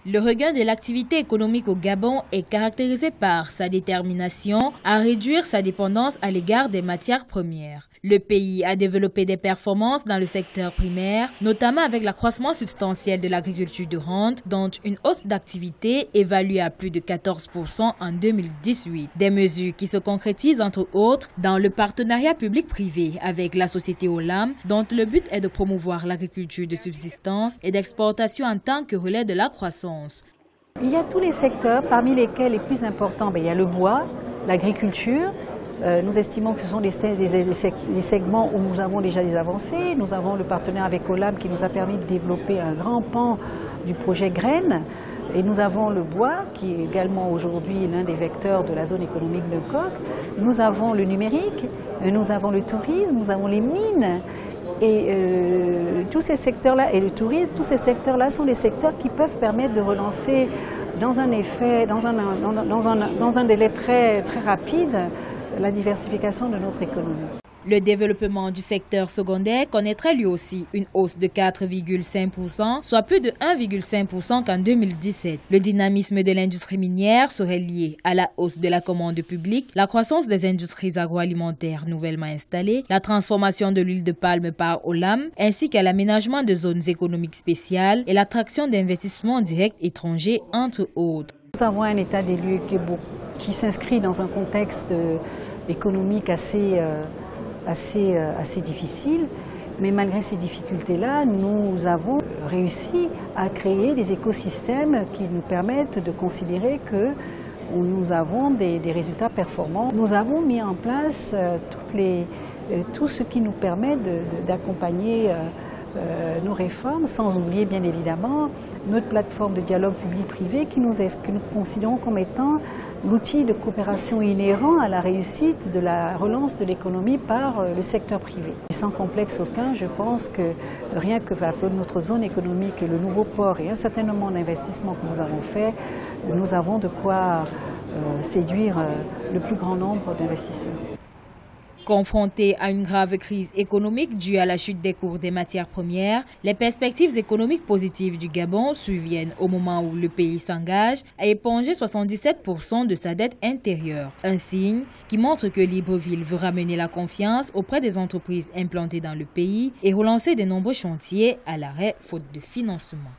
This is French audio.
Le regain de l'activité économique au Gabon est caractérisé par sa détermination à réduire sa dépendance à l'égard des matières premières. Le pays a développé des performances dans le secteur primaire, notamment avec l'accroissement substantiel de l'agriculture de rente, dont une hausse d'activité évaluée à plus de 14% en 2018. Des mesures qui se concrétisent entre autres dans le partenariat public-privé avec la société Olam, dont le but est de promouvoir l'agriculture de subsistance et d'exportation en tant que relais de la croissance. Il y a tous les secteurs, parmi lesquels les plus importants, il y a le bois, l'agriculture. Nous estimons que ce sont des segments où nous avons déjà des avancées. Nous avons le partenaire avec Olam qui nous a permis de développer un grand pan du projet Graines. Et nous avons le bois qui est également aujourd'hui l'un des vecteurs de la zone économique de Coq. Nous avons le numérique, nous avons le tourisme, nous avons les mines. Et tous ces secteurs-là, et le tourisme, tous ces secteurs-là sont des secteurs qui peuvent permettre de relancer dans un délai très rapide la diversification de notre économie. Le développement du secteur secondaire connaîtrait lui aussi une hausse de 4,5%, soit plus de 1,5% qu'en 2017. Le dynamisme de l'industrie minière serait lié à la hausse de la commande publique, la croissance des industries agroalimentaires nouvellement installées, la transformation de l'huile de palme par Olam, ainsi qu'à l'aménagement de zones économiques spéciales et l'attraction d'investissements directs étrangers, entre autres. Nous avons un état des lieux qui s'inscrit dans un contexte économique assez difficile, mais malgré ces difficultés-là, nous avons réussi à créer des écosystèmes qui nous permettent de considérer que nous avons des résultats performants. Nous avons mis en place tout ce qui nous permet d'accompagner nos réformes, sans oublier bien évidemment notre plateforme de dialogue public-privé que nous considérons comme étant l'outil de coopération inhérent à la réussite de la relance de l'économie par le secteur privé. Sans complexe aucun, je pense que rien que notre zone économique, le nouveau port et un certain nombre d'investissements que nous avons faits, nous avons de quoi séduire le plus grand nombre d'investisseurs. Confronté à une grave crise économique due à la chute des cours des matières premières, les perspectives économiques positives du Gabon surviennent au moment où le pays s'engage à éponger 77% de sa dette intérieure. Un signe qui montre que Libreville veut ramener la confiance auprès des entreprises implantées dans le pays et relancer de nombreux chantiers à l'arrêt faute de financement.